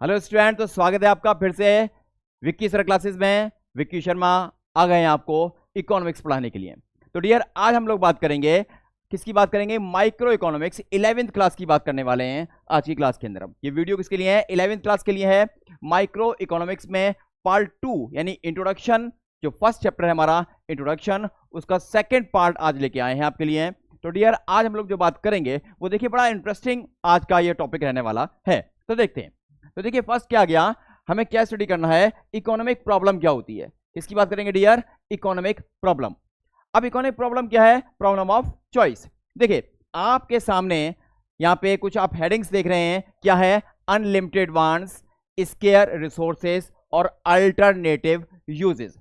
Hello student, तो स्वागत है आपका फिर से विक्की सर क्लासेस में। विक्की शर्मा आ गए हैं आपको इकोनॉमिक्स पढ़ाने के लिए। तो डियर, आज हम लोग बात करेंगे, किसकी बात करेंगे? माइक्रो इकोनॉमिक्स 11th क्लास की बात करने वाले हैं आज की क्लास के अंदर। ये वीडियो किसके लिए है? 11th क्लास के लिए है। माइक्रो इकोनॉमिक्स में पार्ट 2 यानी इंट्रोडक्शन, जो फर्स्ट चैप्टर है हमारा इंट्रोडक्शन, उसका सेकेंड पार्ट आज लेके आए हैं आपके लिए। तो डियर, आज हम लोग जो बात करेंगे वो देखिए बड़ा इंटरेस्टिंग आज का ये टॉपिक रहने वाला है। तो देखते हैं। तो देखिए फर्स्ट क्या गया, हमें क्या स्टडी करना है? इकोनॉमिक प्रॉब्लम क्या होती है, इसकी बात करेंगे डियर। Economic problem. अब इकोनॉमिक प्रॉब्लम क्या है? Problem of choice. देखिए आपके सामने यहां पे कुछ आप हेडिंग्स देख रहे हैं, क्या है? अनलिमिटेड वांट्स, स्केयर रिसोर्सेज और अल्टरनेटिव यूजेस।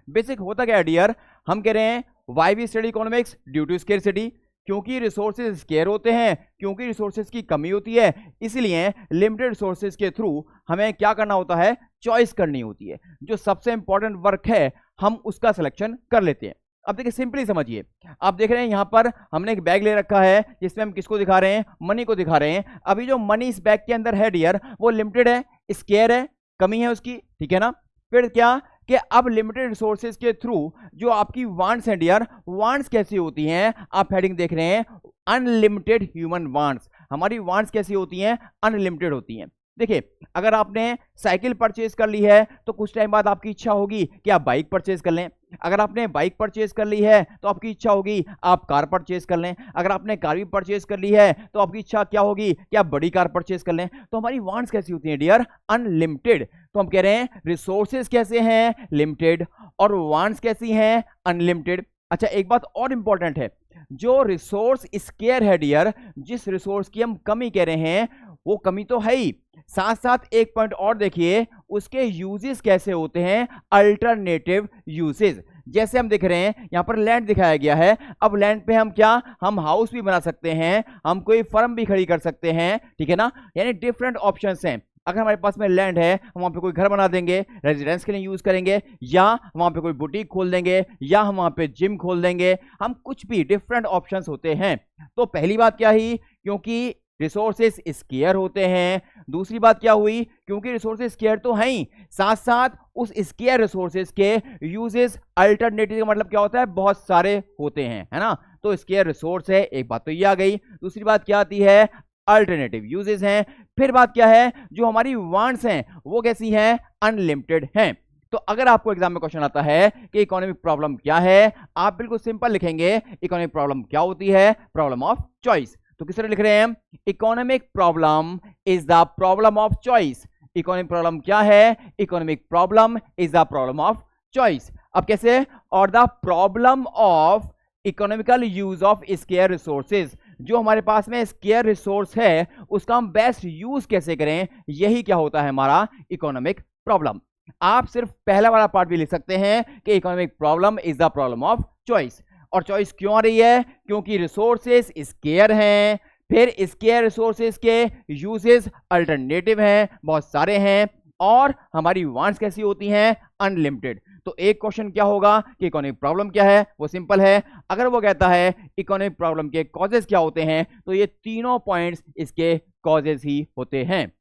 बेसिक होता क्या है डियर? हम कह रहे हैं why we study economics due to scarcity, क्योंकि रिसोर्सेज स्केयर होते हैं, क्योंकि रिसोर्सेज की कमी होती है, इसलिए लिमिटेड रिसोर्सेज के थ्रू हमें क्या करना होता है? चॉइस करनी होती है। जो सबसे इंपॉर्टेंट वर्क है हम उसका सिलेक्शन कर लेते हैं। अब देखिए सिंपली समझिए, आप देख रहे हैं यहां पर हमने एक बैग ले रखा है जिसमें हम किसको दिखा रहे हैं? मनी को दिखा रहे हैं। अभी जो मनी इस बैग के अंदर है डियर, वो लिमिटेड है, स्केयर है, कमी है उसकी, ठीक है ना? फिर क्या कि अब लिमिटेड रिसोर्सेज के थ्रू जो आपकी वांट्स हैं डियर, वांट्स कैसी होती हैं? आप हेडिंग देख रहे हैं अनलिमिटेड ह्यूमन वांट्स। हमारी वांट्स कैसी होती हैं? अनलिमिटेड होती हैं। देखिए अगर आपने साइकिल परचेज कर ली है तो कुछ टाइम बाद आपकी इच्छा होगी कि आप बाइक परचेज कर लें। अगर आपने बाइक परचेज कर ली है तो आपकी इच्छा होगी आप कार परचेज कर लें। अगर आपने कार भी परचेज कर ली है तो आपकी इच्छा क्या होगी कि आप बड़ी कार परचेज कर लें। तो हमारी वांट्स कैसी होती हैं डियर? अनलिमिटेड। तो हम कह रहे हैं रिसोर्सेज कैसे हैं? लिमिटेड। और वांट्स कैसी हैं? अनलिमिटेड। अच्छा एक बात और इंपॉर्टेंट है, जो रिसोर्स स्केयर है डियर, जिस रिसोर्स की हम कमी कह रहे हैं वो कमी तो है ही, साथ साथ एक पॉइंट और देखिए, उसके यूजेस कैसे होते हैं? Alternative uses. जैसे हम देख रहे हैं यहां पर लैंड दिखाया गया है। अब लैंड पे हम क्या, हम हाउस भी बना सकते हैं, हम कोई फर्म भी खड़ी कर सकते हैं, ठीक है ना? यानी डिफरेंट ऑप्शंस हैं। अगर हमारे पास में लैंड है, हम वहां पे कोई घर बना देंगे, रेजिडेंस के लिए यूज करेंगे, या वहां पे कोई बुटीक खोल देंगे, या हम वहां पे जिम खोल देंगे, हम कुछ भी डिफरेंट ऑप्शंस होते हैं। तो पहली बात क्या ही, क्योंकि रिसोर्सेज स्केयर होते हैं। दूसरी बात क्या हुई? क्योंकि रिसोर्सेज स्केयर तो हैं ही, साथ साथ उस स्केयर रिसोर्सेज के यूजेस अल्टरनेटिव का मतलब क्या होता है? बहुत सारे होते हैं, है ना? तो स्केयर रिसोर्स है, एक बात तो ये आ गई। दूसरी बात क्या आती है? अल्टरनेटिव यूजेस हैं। फिर बात क्या है? जो हमारी वांट्स हैं वो कैसी हैं? अनलिमिटेड हैं। तो अगर आपको एग्जाम में क्वेश्चन आता है कि इकोनॉमिक प्रॉब्लम क्या है, आप बिल्कुल सिंपल लिखेंगे इकोनॉमिक प्रॉब्लम क्या होती है? Problem of choice. तो किस तरह लिख रहे हैं? Economic problem is the problem of choice. Economic problem क्या है? Economic problem is the problem of choice. अब कैसे? और the problem of economical use of square resources. जो हमारे पास में स्केयर रिसोर्स है उसका हम बेस्ट यूज कैसे करें, यही क्या होता है हमारा इकोनॉमिक प्रॉब्लम। आप सिर्फ पहला वाला पार्ट भी लिख सकते हैं कि economic problem is the problem of choice. और चॉइस क्यों आ रही है? क्योंकि रिसोर्सेज स्केयर हैं, फिर स्केयर रिसोर्सेज के यूजेस अल्टरनेटिव हैं, बहुत सारे हैं, और हमारी वांट्स कैसी होती हैं? अनलिमिटेड। तो एक क्वेश्चन क्या होगा कि इकोनॉमिक प्रॉब्लम क्या है? वो सिंपल है। अगर वो कहता है इकोनॉमिक प्रॉब्लम के कॉजेस क्या होते हैं, तो ये तीनों पॉइंट्स इसके कॉजेस ही होते हैं।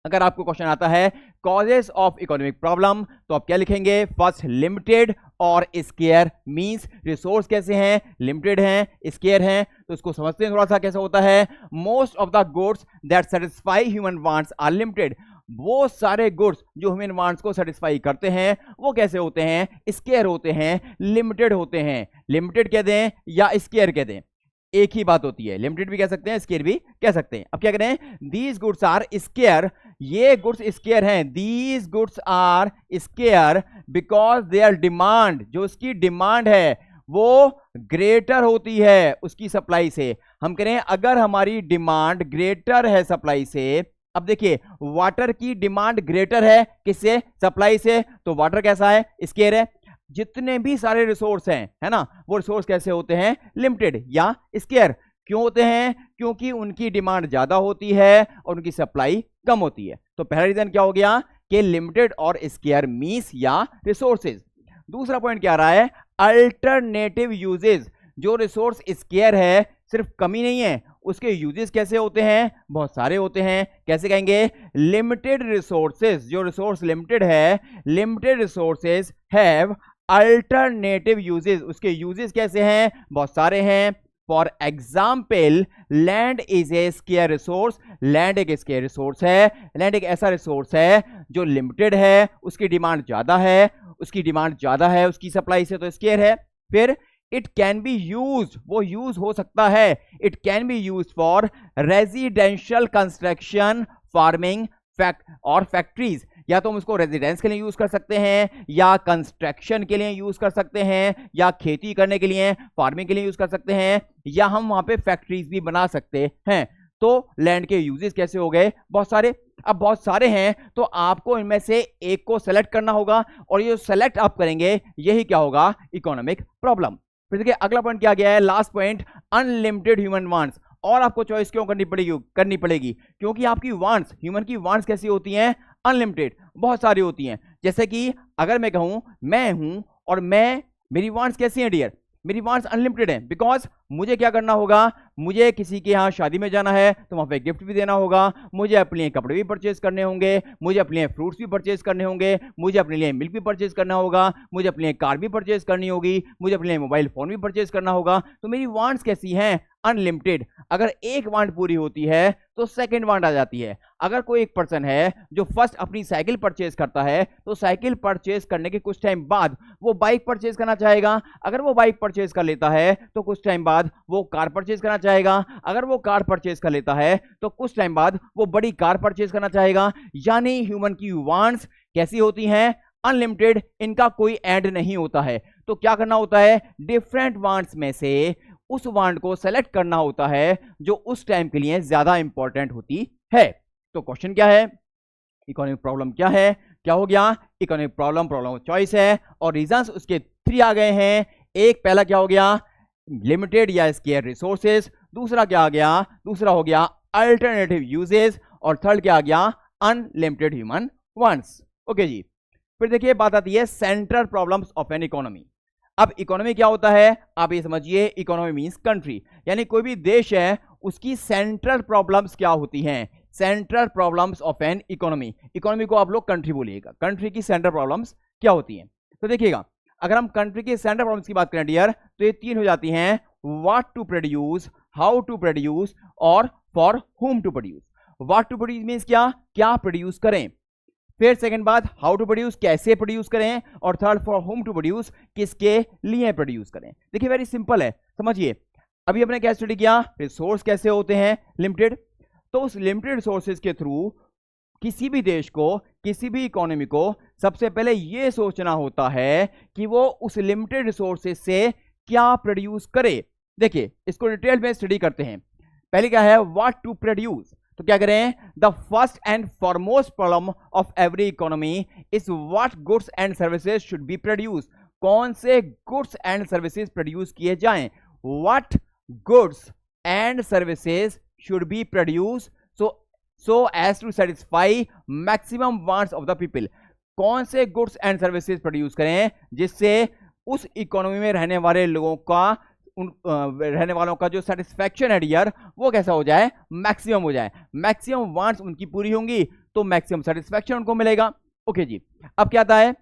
अगर आपको क्वेश्चन आता है कॉजेस ऑफ इकोनॉमिक प्रॉब्लम, तो आप क्या लिखेंगे? फर्स्ट लिमिटेड और स्केयर। मींस रिसोर्स कैसे हैं? लिमिटेड हैं, स्केयर हैं। तो इसको समझते हैं थोड़ा सा कैसा होता है। Most of the goods that satisfy human wants are limited. वो सारे गुड्स जो ह्यूमन वांट्स को सेटिस्फाई करते हैं वो कैसे होते हैं? स्केयर होते हैं, लिमिटेड होते हैं। लिमिटेड कह दें या स्केयर कह दें, एक ही बात होती है। लिमिटेड भी कह सकते हैं, स्केयर भी कह सकते हैं। अब क्या करें? These goods are scarce. ये गुड्स स्केयर हैं। These goods are scarce because their demand, जो उसकी डिमांड है वो ग्रेटर होती है उसकी सप्लाई से। हम कह रहे हैं अगर हमारी डिमांड ग्रेटर है सप्लाई से, अब देखिए वाटर की डिमांड ग्रेटर है किससे? सप्लाई से। तो वाटर कैसा है? स्केयर है। जितने भी सारे रिसोर्स हैं, है ना, वो रिसोर्स कैसे होते हैं? लिमिटेड या स्केयर। क्यों होते हैं? क्योंकि उनकी डिमांड ज्यादा होती है और उनकी सप्लाई कम होती है। तो पहला रीजन क्या हो गया कि लिमिटेड और स्केयर मींस या रिसोर्सेज। दूसरा पॉइंट क्या आ रहा है? Alternative uses. जो रिसोर्स स्केयर है सिर्फ कमी नहीं है, उसके यूजेस कैसे होते हैं, बहुत सारे होते हैं। कैसे कहेंगे, लिमिटेड रिसोर्सेज, जो रिसोर्स लिमिटेड है, limited resources have alternative uses, उसके यूजेस कैसे हैं, बहुत सारे हैं। For example, land is a square resource, land एक स्केयर रिसोर्स है, लैंड एक ऐसा रिसोर्स है जो लिमिटेड है, उसकी डिमांड ज्यादा है, उसकी डिमांड ज्यादा है उसकी सप्लाई से, तो स्केयर है। फिर इट कैन बी यूज, वो यूज हो सकता है, it can be use for residential construction, farming और फैक्ट्रीज, या तो हम उसको रेजिडेंस के लिए यूज कर सकते हैं, या कंस्ट्रक्शन के लिए यूज कर सकते हैं, या खेती करने के लिए, फार्मिंग के लिए यूज कर सकते हैं, या हम वहां पे फैक्ट्रीज भी बना सकते हैं। तो लैंड के यूजेस कैसे हो गए, बहुत सारे। अब बहुत सारे हैं तो आपको इनमें से एक को सेलेक्ट करना होगा, और ये सेलेक्ट आप करेंगे यही क्या होगा, इकोनॉमिक प्रॉब्लम। फिर देखिए अगला पॉइंट क्या गया है, last point, unlimited human wants. और आपको चॉइस क्यों करनी पड़ेगी, क्योंकि आपकी वांट्स, ह्यूमन की वांट्स कैसी होती हैं, अनलिमिटेड, बहुत सारी होती हैं। जैसे कि अगर मैं कहूं मैं हूं और मेरी वांट्स कैसी हैं डियर, मेरी वांट्स अनलिमिटेड हैं, बिकॉज मुझे क्या करना होगा, मुझे किसी के यहाँ शादी में जाना है तो वहां पे गिफ्ट भी देना होगा, मुझे अपने लिए कपड़े भी परचेज करने होंगे, मुझे अपने लिए फ्रूट्स भी परचेज करने होंगे, मुझे अपने लिए मिल्क भी परचेज करना होगा, मुझे अपने लिए कार भी परचेज करनी होगी, मुझे अपने लिए मोबाइल फोन भी परचेज करना होगा। तो मेरी वांट्स कैसी हैं, अनलिमिटेड। अगर एक वांट पूरी होती है तो सेकंड वांट आ जाती है। अगर कोई एक पर्सन है जो फर्स्ट अपनी साइकिल परचेज करता है तो साइकिल परचेज करने के कुछ टाइम बाद वो बाइक परचेज करना चाहेगा। अगर वो बाइक परचेज कर लेता है तो कुछ टाइम बाद वो कार परचेज करना चाहेगा। अगर वो कार परचेज कर लेता है तो कुछ टाइम बाद वो बड़ी कार परचेज करना चाहेगा। यानी ह्यूमन की वांट्स कैसी होती हैं, अनलिमिटेड, इनका कोई एंड नहीं होता है। तो क्या करना होता है, डिफरेंट वांट्स में से उस वांट को सेलेक्ट करना होता है जो उस टाइम के लिए ज्यादा इंपॉर्टेंट होती है। तो क्वेश्चन क्या है, इकोनॉमिक प्रॉब्लम क्या है, क्या हो गया, इकोनॉमिक प्रॉब्लम, प्रॉब्लम चॉइस है और रीजंस उसके 3 आ गए हैं। एक पहला क्या हो गया, लिमिटेड या स्केयर रिसोर्सेज, दूसरा क्या आ गया, दूसरा हो गया अल्टरनेटिव यूजेस, और थर्ड क्या आ गया, अनलिमिटेड ह्यूमन वांट्स। ओके जी, फिर देखिए बात आती है central problems of an economy. अब इकोनॉमी क्या होता है, आप ये समझिए, इकोनॉमी मींस कंट्री, यानी कोई भी देश है उसकी सेंट्रल प्रॉब्लम्स क्या होती हैं, central problems of an economy. Economy को आप लोग कंट्री बोलिएगा, कंट्री की सेंट्रल प्रॉब्लम्स क्या होती हैं। तो देखिएगा, अगर हम कंट्री की सेंट्रल प्रॉब्लम्स की बात करें डियर, तो ये 3 हो जाती हैं, what to produce, how to produce और for whom to produce. What to produce means क्या प्रोड्यूस करें, फिर सेकंड बात हाउ टू प्रोड्यूस, कैसे प्रोड्यूस करें, और third for whom to produce, किसके लिए प्रोड्यूस करें। देखिए वेरी सिंपल है, समझिए। अभी हमने क्या स्टडी किया, रिसोर्स कैसे होते हैं, लिमिटेड। तो उस लिमिटेड रिसोर्सेज के थ्रू किसी भी देश को, किसी भी इकोनॉमी को सबसे पहले यह सोचना होता है कि वो उस लिमिटेड रिसोर्सेज से क्या प्रोड्यूस करे। देखिए इसको डिटेल में स्टडी करते हैं। पहले क्या है, व्हाट टू प्रोड्यूस। तो क्या करें, the first and foremost problem of every economy is what goods and services should be produce. कौन से गुड्स एंड सर्विसेज प्रोड्यूस किए जाएं, what goods and services should be produce so as to satisfy maximum wants of the people। कौन से goods and services produce करें जिससे उस economy में रहने वाले लोगों का, रहने वालों का जो सेटिस्फैक्शन है डियर, वो कैसा हो जाए, मैक्सिमम हो जाए। मैक्सिमम वांट्स उनकी पूरी होंगी तो मैक्सिमम सेटिस्फैक्शन उनको मिलेगा। ओके जी, अब क्या आता है,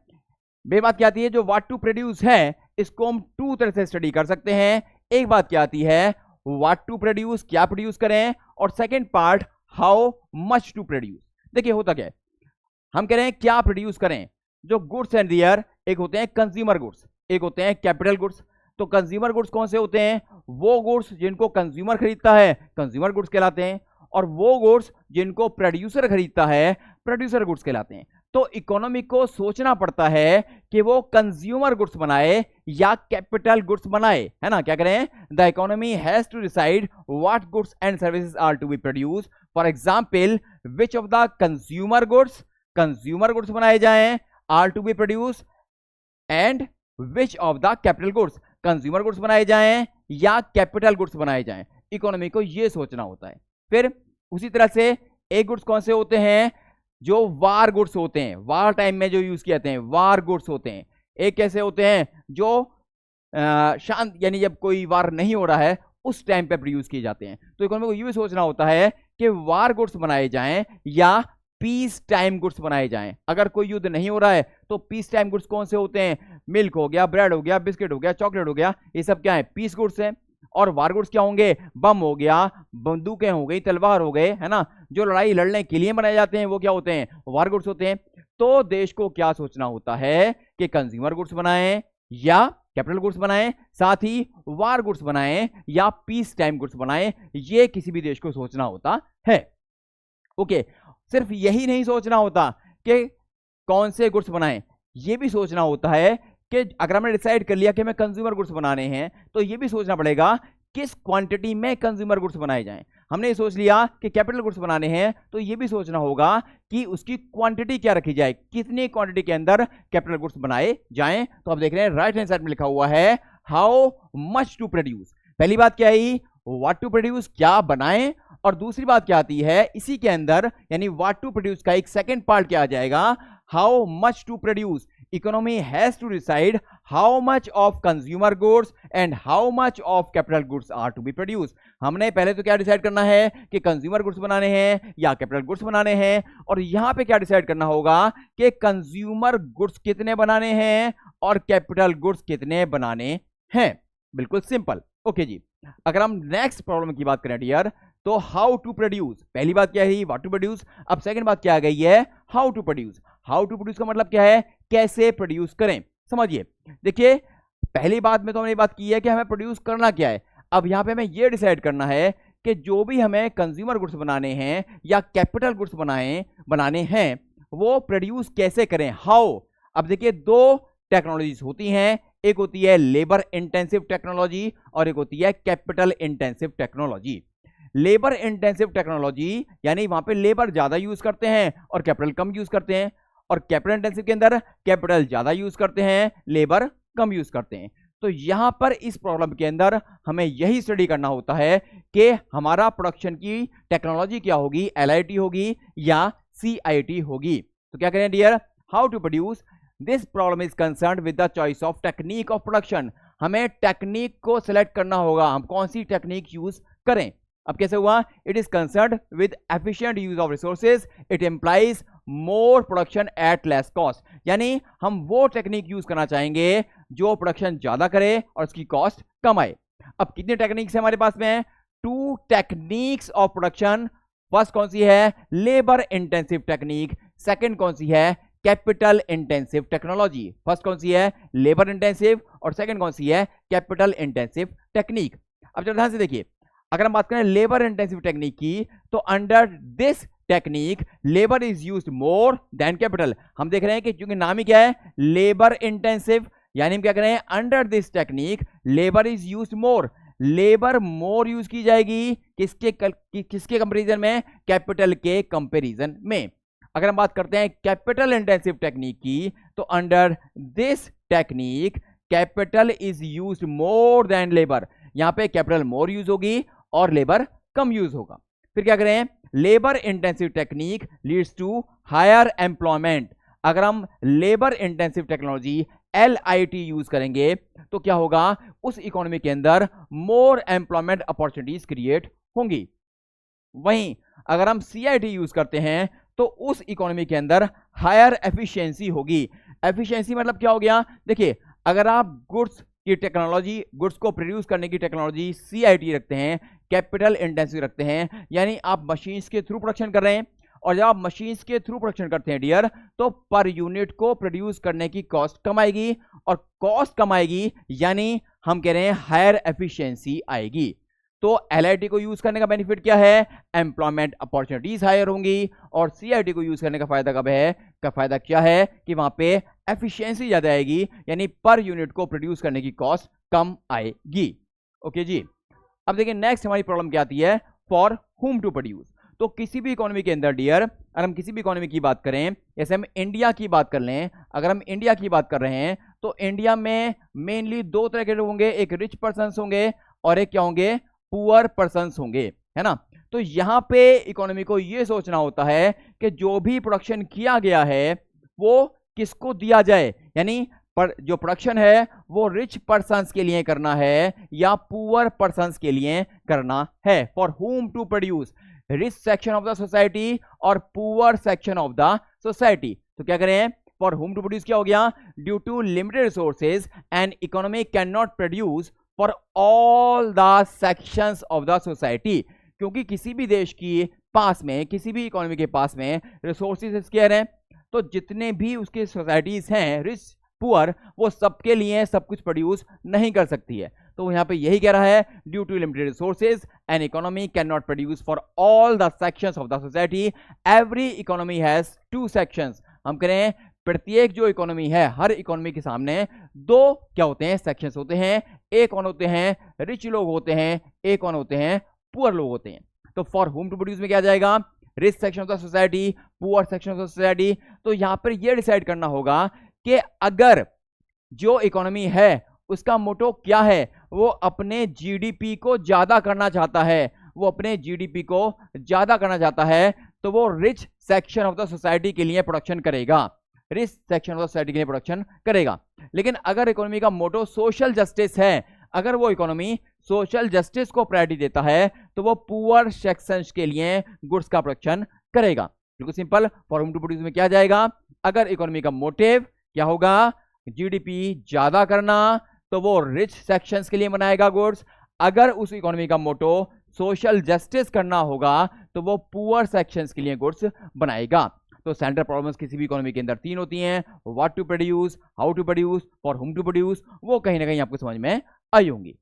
बे बात क्या आती है, जो व्हाट टू प्रोड्यूस है इसको हम 2 तरह से स्टडी कर सकते हैं। एक बात क्या आती है, व्हाट टू प्रोड्यूस, क्या प्रोड्यूस करें, और second part how much to produce. देखिए होता क्या है, हम कह रहे हैं क्या प्रोड्यूस करें। जो गुड्स एंड डियर, एक होते हैं कंज्यूमर गुड्स, एक होते हैं कैपिटल गुड्स। तो कंज्यूमर गुड्स कौन से होते हैं, वो गुड्स जिनको कंज्यूमर खरीदता है कंज्यूमर गुड्स कहलाते हैं, और वो गुड्स जिनको प्रोड्यूसर खरीदता है प्रोड्यूसर गुड्स कहलाते हैं। तो इकोनॉमी को सोचना पड़ता है कि वो कंज्यूमर गुड्स बनाए या कैपिटल गुड्स बनाए, है ना। क्या करें, the economy has to decide what goods and services are to be produce. For example, which of the consumer goods बनाए जाएं are to be produce, and which of the capital goods, consumer goods बनाए जाएं या capital goods बनाए जाएं। Economy को यह सोचना होता है। फिर उसी तरह से एक गुड्स कौन से होते हैं, जो वार गुड्स होते हैं, वार टाइम में जो यूज किए जाते हैं वार गुड्स होते हैं। एक कैसे होते हैं, जो शांत, यानी जब कोई वार नहीं हो रहा है उस टाइम पे प्रोड्यूस किए जाते हैं। तो इकोनॉमी को ये भी सोचना होता है कि वार गुड्स बनाए जाएं या पीस टाइम गुड्स बनाए जाएं। अगर कोई युद्ध नहीं हो रहा है तो पीस टाइम गुड्स कौन से होते हैं? मिल्क हो गया, ब्रेड हो गया, बिस्किट हो गया, चॉकलेट हो गया, ये सब क्या है? पीस गुड्स हैं। और वार गुड्स क्या होंगे? बम हो गया, बंदूकें हो गई, तलवार हो गए, है ना, जो लड़ाई लड़ने के लिए बनाए जाते हैं वो क्या होते हैं? वार गुड्स होते हैं। तो देश को क्या सोचना होता है कि कंज्यूमर गुड्स बनाएं या कैपिटल गुड्स बनाएं, साथ ही वार गुड्स बनाएं या पीस टाइम गुड्स बनाएं, ये किसी भी देश को सोचना होता है। ओके, सिर्फ यही नहीं सोचना होता कि कौन से गुड्स बनाएं, ये भी सोचना होता है कि अगर हमने डिसाइड कर लिया कि हमें कंज्यूमर गुड्स बनाने हैं तो ये भी सोचना पड़ेगा किस क्वांटिटी में कंज्यूमर गुड्स बनाए जाएं। हमने ये सोच लिया कि कैपिटल गुड्स बनाने हैं तो ये भी सोचना होगा कि उसकी क्वांटिटी क्या रखी जाए, कितनी क्वांटिटी के अंदर कैपिटल गुड्स बनाए जाएं। तो आप देख रहे हैं राइट हैंड साइड में लिखा हुआ है हाउ मच टू प्रोड्यूस। पहली बात क्या है? व्हाट टू प्रोड्यूस, क्या बनाएं। और दूसरी बात क्या आती है इसी के अंदर, यानी व्हाट टू प्रोड्यूस का एक सेकंड पार्ट क्या आ जाएगा? How much to produce. Economy has to decide how much of consumer goods and how much of capital goods are to be produce. हमने पहले तो क्या डिसाइड करना है कि कंज्यूमर गुड्स बनाने हैं या कैपिटल गुड्स बनाने हैं, और यहां पे क्या डिसाइड करना होगा कि कंज्यूमर गुड्स कितने बनाने हैं और कैपिटल गुड्स कितने बनाने हैं। बिल्कुल सिंपल। ओके जी, अगर हम नेक्स्ट प्रॉब्लम की बात करें डियर, तो हाउ टू प्रोड्यूस। पहली बात क्या है? What to produce. अब सेकंड बात क्या आ गई है? How to produce. How to produce का मतलब क्या है? कैसे प्रोड्यूस करें। समझिए, देखिए पहली बात में तो हमने बात की है कि हमें प्रोड्यूस करना क्या है। अब यहां पे हमें यह डिसाइड करना है कि जो भी हमें कंज्यूमर गुड्स बनाने हैं या कैपिटल गुड्स बनाने हैं वो प्रोड्यूस कैसे करें, हाउ। अब देखिए दो टेक्नोलॉजीज होती हैं, एक होती है लेबर इंटेंसिव टेक्नोलॉजी और एक होती है capital intensive technology. Labour intensive technology यानी वहां पे लेबर ज्यादा यूज करते हैं और कैपिटल कम यूज करते हैं, और कैपिटल इंटेंसिव के अंदर कैपिटल ज्यादा यूज करते हैं, लेबर कम यूज करते हैं। तो यहां पर इस प्रॉब्लम के अंदर हमें यही स्टडी करना होता है कि हमारा प्रोडक्शन की टेक्नोलॉजी क्या होगी, LIT होगी या CIT होगी। तो क्या करें dear? How to produce. This problem is concerned with the choice of technique of production. हमें टेक्निक को सिलेक्ट करना होगा, हम कौन सी टेक्निक यूज करें। अब कैसे हुआ? It is concerned with efficient use of resources, it implies more production at less cost. यानी हम वो टेक्निक यूज करना चाहेंगे जो प्रोडक्शन ज्यादा करे और उसकी कॉस्ट कम आए। अब कितनी टेक्निक्स हमारे पास में है? 2 टेक्निक्स ऑफ प्रोडक्शन। फर्स्ट कौन सी है? Labour intensive technique. सेकंड कौन सी है? Capital intensive technology. फर्स्ट कौन सी है? लेबर इंटेंसिव, और सेकंड कौन सी है? Capital intensive technique. अब जरा ध्यान से देखिए, अगर हम बात करें लेबर इंटेंसिव टेक्निक की, तो under this technique labour is used more than capital. हम देख रहे हैं कि क्योंकि नाम ही क्या है, लेबर इंटेंसिव, यानी हम क्या करें, under this technique labour is used more. Labour more use की जाएगी किसके कंपैरिजन में? कैपिटल के कंपैरिजन में। अगर हम बात करते हैं कैपिटल इंटेंसिव टेक्निक की, तो under this technique capital is used more than labour. यहां पे कैपिटल मोर यूज होगी और लेबर कम यूज होगा। फिर क्या करें? Labour intensive technique leads to higher employment. अगर हम labour intensive technology LIT use करेंगे तो क्या होगा? उस इकोनॉमी के अंदर मोर एम्प्लॉयमेंट अपॉर्चुनिटीज क्रिएट होंगी। वहीं अगर हम CIT यूज करते हैं तो उस इकोनॉमी के अंदर हायर एफिशिएंसी होगी। एफिशिएंसी मतलब क्या हो गया? देखिए, अगर आप गुड्स की टेक्नोलॉजी, गुड्स को प्रोड्यूस करने की टेक्नोलॉजी CIT रखते हैं, कैपिटल इंटेंसिव रखते हैं, यानी आप मशीन्स के थ्रू प्रोडक्शन कर रहे हैं, और जब आप मशीन्स के थ्रू प्रोडक्शन करते हैं डियर, तो पर यूनिट को प्रोड्यूस करने की कॉस्ट कम आएगी, और कॉस्ट कम आएगी यानी हम कह रहे हैं हायर एफिशिएंसी आएगी। तो LIT को यूज करने का बेनिफिट क्या है? एम्प्लॉयमेंट अपॉर्चुनिटीज हायर होंगी, और CIT को यूज करने का फायदा कब है? का फायदा क्या है कि वहां पे एफिशिएंसी ज्यादा आएगी, यानी पर यूनिट को प्रोड्यूस करने की कॉस्ट कम आएगी। ओके जी, अब देखिए नेक्स्ट हमारी प्रॉब्लम क्या आती है? For whom to produce. तो किसी भी इकोनॉमी के अंदर डियर, अगर हम किसी भी इकोनॉमी की बात करें, जैसे हम इंडिया की बात कर लें, अगर हम इंडिया की बात कर रहे हैं तो इंडिया में मेनली 2 तरह के लोग होंगे, एक रिच पर्सन्स होंगे और एक क्या होंगे? पुअर पर्सन्स होंगे, है ना। तो यहां पे इकोनॉमी को यह सोचना होता है कि जो भी प्रोडक्शन किया गया है वो किसको दिया जाए, यानी पर जो प्रोडक्शन है वो रिच पर्सन्स के लिए करना है या पुअर पर्सन्स के लिए करना है। For whom to produce, rich section of the society और poor section of the society. तो क्या करें, फॉर हुम टू प्रोड्यूस क्या हो गया, due to limited resources and economy can not produce for all the sections of the society. क्योंकि किसी भी देश की पास में, किसी भी इकोनॉमी के पास में रिसोर्सेज स्केयर हैं, तो जितने भी उसके सोसाइटीज हैं रिच पुअर, वो सबके लिए सब कुछ प्रोड्यूस नहीं कर सकती है। तो यहाँ पे यही कह रहा है, due to limited resources and economy can not produce for all the sections of the society, every economy has to sections. हम करें प्रत्येक जो इकोनॉमी है, हर इकोनॉमी के सामने दो क्या होते हैं, सेक्शंस होते हैं। एक कौन होते हैं, रिच लोग होते हैं, एक कौन होते हैं, पुअर लोग होते हैं। तो फॉर हुम टू प्रोड्यूस में क्या आ जाएगा, rich section of the society, poor section of the society. तो यहां पर यह डिसाइड करना होगा कि अगर जो इकोनॉमी है उसका मोटो क्या है, वो अपने जीडीपी को ज्यादा करना चाहता है, वो अपने जीडीपी को ज्यादा करना चाहता है, तो वो rich section of the society के लिए प्रोडक्शन करेगा, rich section of the society के लिए प्रोडक्शन करेगा। लेकिन अगर इकोनॉमी का मोटो सोशल जस्टिस है, अगर वो इकोनॉमी सोशल जस्टिस को प्रायोरिटी देता है, तो वो पुअर सेक्शंस के लिए गुड्स का प्रोडक्शन करेगा। बिल्कुल simple, for whom to produce में क्या जाएगा, अगर इकोनॉमी का मोटिव क्या होगा, जीडीपी ज्यादा करना, तो वो रिच सेक्शंस के लिए बनाएगा गुड्स। अगर उस इकोनॉमी का मोटो सोशल जस्टिस करना होगा, तो वो पुअर सेक्शंस के लिए गुड्स बनाएगा। तो सेंट्रल प्रॉब्लम्स किसी भी इकोनॉमी के अंदर तीन होती हैं, what to produce, how to produce, for whom to produce, वो कहीं ना कहीं आपको समझ में आई होंगी।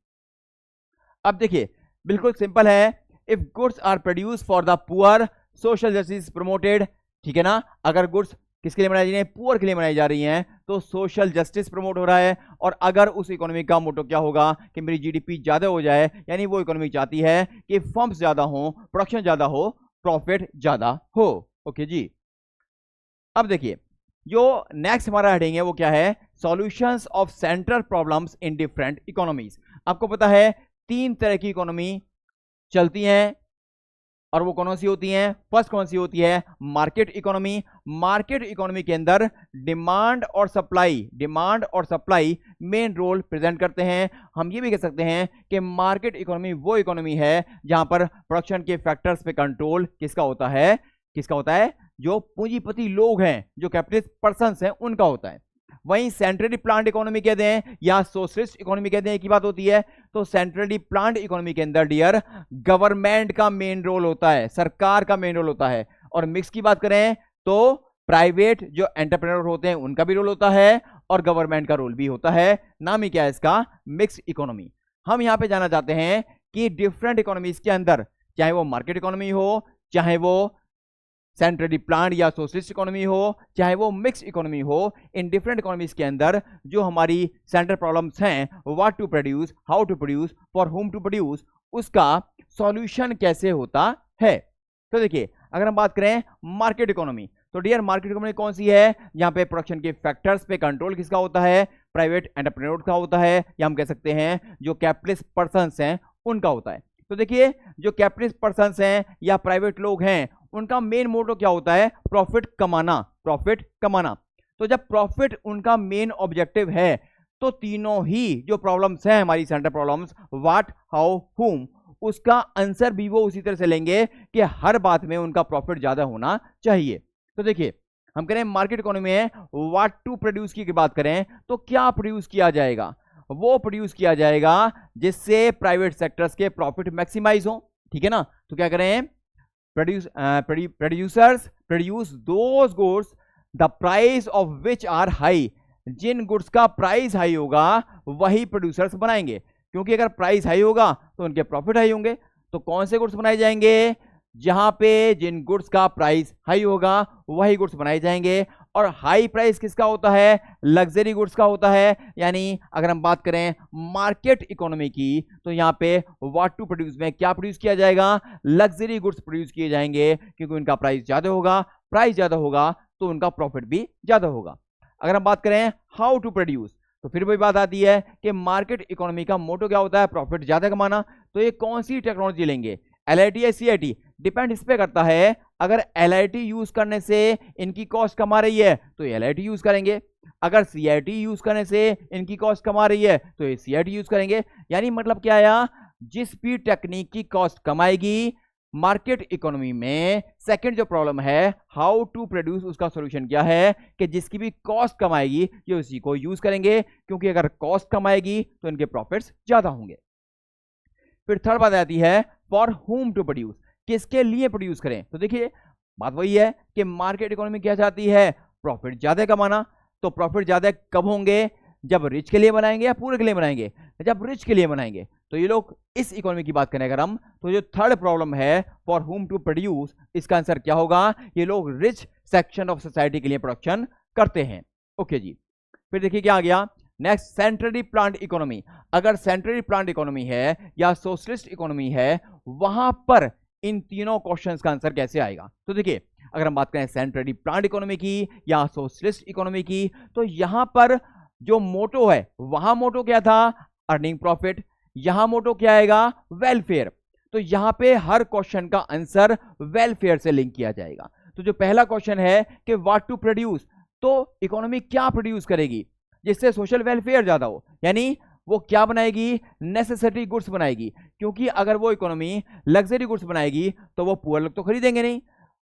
अब देखिए बिल्कुल सिंपल है, if goods are produce for the poor, social justice promoted, ठीक है ना। अगर गुड्स किसके लिए बनाई जा रही है, पुअर के लिए बनाई जा रही हैं, तो सोशल जस्टिस प्रमोट हो रहा है। और अगर उस इकोनॉमी का मोटो क्या होगा कि मेरी जीडीपी ज्यादा हो जाए, यानी वो इकोनॉमी चाहती है कि फर्म्स ज्यादा हो, प्रोडक्शन ज्यादा हो, प्रॉफिट ज्यादा हो। ओके जी, अब देखिए जो नेक्स्ट हमारा हेडिंग है वो क्या है, solutions of central problems in different economies. आपको पता है तीन तरह की इकोनॉमी चलती हैं, और वो कौन सी होती हैं, फर्स्ट कौन सी होती है, मार्केट इकोनॉमी। मार्केट इकोनॉमी के अंदर डिमांड और सप्लाई मेन रोल प्रेजेंट करते हैं। हम ये भी कह सकते हैं कि मार्केट इकोनॉमी वो इकोनॉमी है जहां पर प्रोडक्शन के फैक्टर्स पे कंट्रोल किसका होता है, जो पूंजीपति लोग हैं, जो कैपिटलिस्ट पर्सन्स हैं, उनका होता है। वहीं सेंट्रली प्लान्ड इकोनॉमी कहते हैं या सोशलिस्ट इकोनॉमी कहते हैं, एक ही बात होती है। तो सेंट्रली प्लान्ड इकोनॉमी के अंदर डियर गवर्नमेंट का मेन रोल होता है, सरकार का मेन रोल होता है। और मिक्स की बात करें तो प्राइवेट जो एंटरप्रेन्योर होते हैं उनका भी रोल होता है और गवर्नमेंट का रोल भी होता है। नाम ही क्या है इसका, मिक्स इकोनॉमी। हम यहां पे जाना चाहते हैं कि डिफरेंट इकोनॉमीज के अंदर, चाहे वो मार्केट इकोनॉमी हो, चाहे वो सेंट्रली प्लान्ड या सोशलिस्ट इकोनॉमी हो, चाहे वो मिक्स इकोनॉमी हो, इन डिफरेंट इकोनॉमीज के अंदर जो हमारी सेंट्रल प्रॉब्लम्स हैं, what to produce, how to produce, for whom to produce, उसका सॉल्यूशन कैसे होता है। तो देखिए अगर हम बात करें मार्केट इकोनॉमी, तो डियर मार्केट इकोनॉमी कौन सी है, जहां पे प्रोडक्शन के फैक्टर्स पे कंट्रोल किसका होता है, प्राइवेट एंटरप्रेन्योर का होता है, या हम कह सकते हैं जो कैपिटलिस्ट पर्सन्स हैं उनका होता है। तो देखिए जो कैपिटलिस्ट पर्सन्स हैं या प्राइवेट लोग हैं, उनका मेन मोटो क्या होता है, प्रॉफिट कमाना। तो जब प्रॉफिट उनका मेन ऑब्जेक्टिव है, तो तीनों ही जो प्रॉब्लम्स हैं हमारी सेंट्रल प्रॉब्लम्स, व्हाट, हाउ, हुम, उसका आंसर भी वो उसी तरह से लेंगे कि हर बात में उनका प्रॉफिट ज्यादा होना चाहिए। तो देखिए हम कह रहे हैं मार्केट इकोनॉमी में व्हाट टू प्रोड्यूस की बात करें तो क्या प्रोड्यूस किया जाएगा, वो प्रोड्यूस किया जाएगा जिससे प्राइवेट सेक्टर्स के प्रॉफिट मैक्सिमाइज हो, ठीक है ना। तो क्या करें, producers produce those goods the price of which are high, जिन गुड्स का प्राइस हाई होगा वही प्रोड्यूसर्स बनाएंगे, क्योंकि अगर प्राइस हाई होगा तो उनके प्रॉफिट हाई होंगे। तो कौन से गुड्स बनाए जाएंगे, जहां पे जिन गुड्स का प्राइस हाई होगा वही गुड्स बनाए जाएंगे। और हाई प्राइस किसका होता है, लग्जरी गुड्स का होता है। यानी अगर हम बात करें मार्केट इकोनॉमी की, तो यहाँ पे व्हाट टू प्रोड्यूस में क्या प्रोड्यूस किया जाएगा, लग्जरी गुड्स प्रोड्यूस किए जाएंगे, क्योंकि उनका प्राइस ज्यादा होगा, प्राइस ज्यादा होगा तो उनका प्रॉफिट भी ज्यादा होगा। अगर हम बात करें हाउ टू प्रोड्यूस, तो फिर वही बात आती है कि मार्केट इकोनॉमी का मोटो क्या होता है, प्रॉफिट ज्यादा कमाना। तो ये कौन सी टेक्नोलॉजी लेंगे, LIT या CIT, डिपेंड इस पे करता है। अगर LIT यूज करने से इनकी कॉस्ट कम आ रही है तो LIT यूज करेंगे, अगर CIT यूज करने से इनकी कॉस्ट कम आ रही है तो ये CIT यूज करेंगे। यानी मतलब क्या आया, जिस भी टेक्निक की कॉस्ट कमाएगी मार्केट इकोनॉमी में, सेकंड जो प्रॉब्लम है हाउ टू प्रोड्यूस, उसका सॉल्यूशन क्या है कि जिसकी भी कॉस्ट कमाएगी ये उसी को यूज करेंगे, क्योंकि अगर कॉस्ट कमाएगी तो इनके प्रॉफिट्स ज्यादा होंगे। फिर थर्ड बात आती है फॉर होम टू प्रोड्यूस, किसके लिए प्रोड्यूस करें। तो देखिए बात वही है कि मार्केट इकोनॉमी क्या चाहती है, प्रॉफिट ज्यादा कमाना। तो प्रॉफिट ज्यादा कब होंगे, जब रिच के लिए बनाएंगे या पूरे के लिए बनाएंगे, जब रिच के लिए बनाएंगे। तो ये लोग इस इकोनॉमी की बात करें अगर हम, तो जो थर्ड प्रॉब्लम है फॉर होम टू प्रोड्यूस, इसका आंसर क्या होगा, ये लोग रिच सेक्शन ऑफ सोसाइटी के लिए प्रोडक्शन करते हैं। ओके जी, फिर देखिए क्या आ गया नेक्स्ट, सेंट्रली प्लान्ड इकोनॉमी। अगर सेंट्रली प्लान्ड इकोनॉमी है या सोशलिस्ट इकोनॉमी है, वहां पर इन तीनों क्वेश्चंस का आंसर कैसे आएगा। तो देखिए अगर हम बात करें सेंट्रली प्लान्ड इकोनॉमी की या सोशलिस्ट इकोनॉमी की, तो यहां पर जो मोटो है, वहां मोटो क्या था, अर्निंग प्रॉफिट, यहां मोटो क्या आएगा, वेलफेयर। तो यहां पे हर क्वेश्चन का आंसर वेलफेयर से लिंक किया जाएगा। तो जो पहला क्वेश्चन है कि व्हाट टू प्रोड्यूस, तो इकोनॉमी क्या प्रोड्यूस करेगी जिससे सोशल वेलफेयर ज्यादा हो, यानी वो क्या बनाएगी, नेसेसरी गुड्स बनाएगी। क्योंकि अगर वो इकोनॉमी लग्जरी गुड्स बनाएगी तो वो पुअर लोग तो खरीदेंगे नहीं,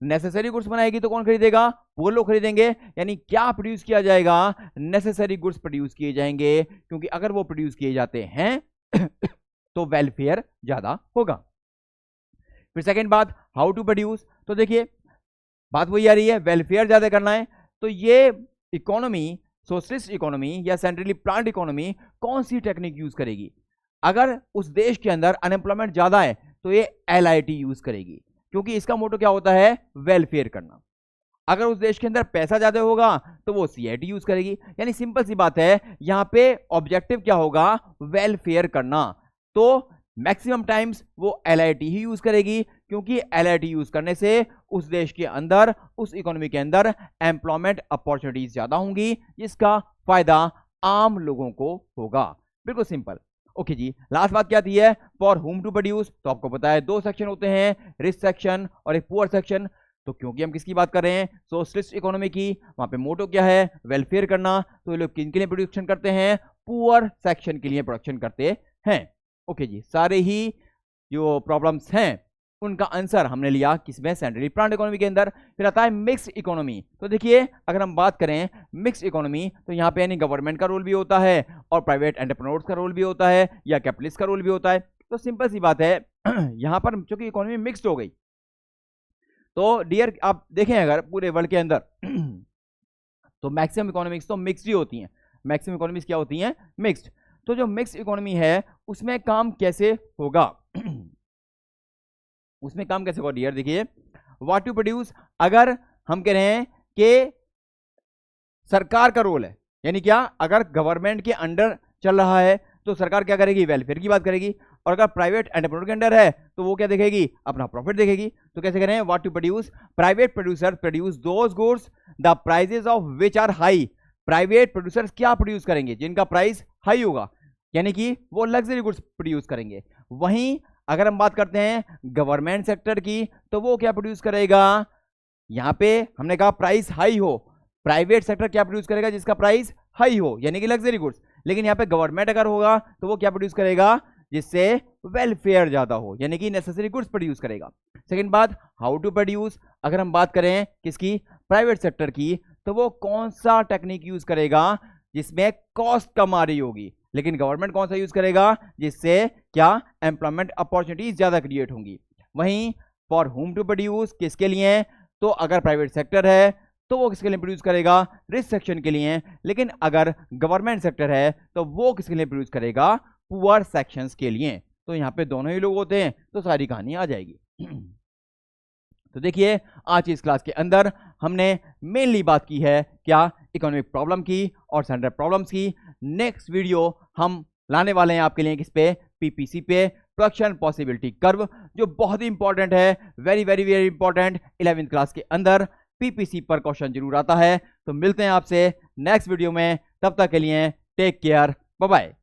नेसेसरी गुड्स बनाएगी तो कौन खरीदेगा, पुअर लोग खरीदेंगे। यानी क्या प्रोड्यूस किया जाएगा, नेसेसरी गुड्स प्रोड्यूस किए जाएंगे, क्योंकि अगर वो प्रोड्यूस किए जाते हैं तो वेलफेयर ज्यादा होगा। फिर सेकंड बात हाउ टू प्रोड्यूस, तो देखिए बात वही आ रही है, वेलफेयर ज्यादा करना है। तो ये इकोनॉमी, सोशलिस्ट इकोनॉमी या सेंट्रली प्लान्ड इकोनॉमी कौन सी टेक्निक यूज करेगी। अगर उस देश के अंदर अनएम्प्लॉयमेंट ज्यादा है तो ये LIT यूज करेगी, क्योंकि इसका मोटो क्या होता है, वेलफेयर करना। अगर उस देश के अंदर पैसा ज्यादा होगा तो वो CIT यूज करेगी। यानी सिंपल सी बात है, यहां पे ऑब्जेक्टिव क्या होगा, वेलफेयर करना। तो मैक्सिमम टाइम्स वो LIT ही यूज करेगी, क्योंकि LIT यूज करने से उस देश के अंदर, उस इकोनॉमी के अंदर एम्प्लॉयमेंट अपॉर्चुनिटीज ज्यादा होंगी, जिसका फायदा आम लोगों को होगा। बिल्कुल सिंपल। ओके जी, लास्ट बात क्या थी है, फॉर होम टू प्रोड्यूस। तो आपको पता है दो सेक्शन होते हैं, रिच सेक्शन और एक पुअर सेक्शन। तो क्योंकि हम किसकी बात कर रहे हैं, सोशलिस्ट इकोनॉमी की, वहां पे मोटो क्या है, वेलफेयर करना। तो ये लोग किन के लिए प्रोडक्शन करते हैं, पुअर सेक्शन के लिए प्रोडक्शन करते हैं। ओके जी, सारे ही जो प्रॉब्लम्स हैं उनका आंसर हमने लिया किसमें, सेंट्रली प्लान्ड इकोनॉमी के अंदर। फिर आता है मिक्स इकोनॉमी। तो देखिए अगर हम बात करें मिक्स इकोनॉमी, तो यहाँ पे यानी गवर्नमेंट का रोल भी होता है और प्राइवेट एंटरप्रेन्योर्स का रोल भी होता है या कैपिटलिस्ट का रोल भी होता है। तो सिंपल सी बात है यहाँ पर चूंकि इकोनॉमी मिक्स्ड हो गई, तो डियर आप देखें अगर पूरे वर्ल्ड के अंदर तो मैक्सिमम इकोनॉमिक्स तो मिक्स्ड ही होती हैं। मैक्सिमम इकोनॉमिक्स क्या होती हैं, मिक्स्ड। तो जो मिक्स इकोनॉमी है उसमें काम कैसे होगा उसमें काम कैसे होगा डियर, देखिए व्हाट टू प्रोड्यूस। अगर हम कह रहे हैं कि सरकार का रोल है, यानी क्या, अगर गवर्नमेंट के अंडर चल रहा है तो सरकार क्या करेगी, वेलफेयर की बात करेगी। और अगर प्राइवेट एंटरप्रेन्योर के अंडर है तो वो क्या देखेगी, अपना प्रॉफिट देखेगी। तो कैसे करें, what to produce, private producer produce those goods the prices of which are high. Private producers क्या प्रोड्यूस करेंगे, जिनका प्राइस हाई होगा, यानी कि वो लग्जरी गुड्स प्रोड्यूस करेंगे। वहीं अगर हम बात करते हैं गवर्नमेंट सेक्टर की, तो वो क्या प्रोड्यूस करेगा, यहां पे हमने कहा प्राइस हाई हो, प्राइवेट सेक्टर क्या प्रोड्यूस करेगा, जिसका प्राइस हाई हो, यानी कि लग्जरी गुड्स। लेकिन यहाँ पे गवर्नमेंट अगर होगा तो वो क्या प्रोड्यूस करेगा, जिससे वेलफेयर ज्यादा हो, यानी कि नेसेसरी गुड्स प्रोड्यूस करेगा। सेकंड बात हाउ टू प्रोड्यूस। अगर हम बात करें किसकी, प्राइवेट सेक्टर की, तो वो कौन सा टेक्निक यूज करेगा जिसमें कॉस्ट कम आ रही होगी। लेकिन गवर्नमेंट कौन सा यूज करेगा, जिससे क्या, एम्प्लॉयमेंट अपॉर्चुनिटीज ज्यादा क्रिएट होंगी। वहीं फॉर होम टू प्रोड्यूस किसके लिए, तो अगर प्राइवेट सेक्टर है तो वो किसके लिए प्रोड्यूस करेगा, रिच सेक्शन के लिए। लेकिन अगर गवर्नमेंट सेक्टर है तो वो किसके लिए प्रोड्यूस करेगा, पुअर सेक्शंस के लिए। तो यहाँ पे दोनों ही लोग होते हैं, तो सारी कहानी आ जाएगी। तो देखिए आज की इस क्लास के अंदर हमने मेनली बात की है क्या, इकोनॉमिक प्रॉब्लम की और सेंट्रल प्रॉब्लम्स की। नेक्स्ट वीडियो हम लाने वाले हैं आपके लिए किस पे, PPC पे, प्रोडक्शन पॉसिबिलिटी कर्व, जो बहुत ही इंपॉर्टेंट है, very very very important. 11th class के अंदर PPC पर क्वेश्चन जरूर आता है। तो मिलते हैं आपसे नेक्स्ट वीडियो में, तब तक के लिए टेक केयर, बाय बाय।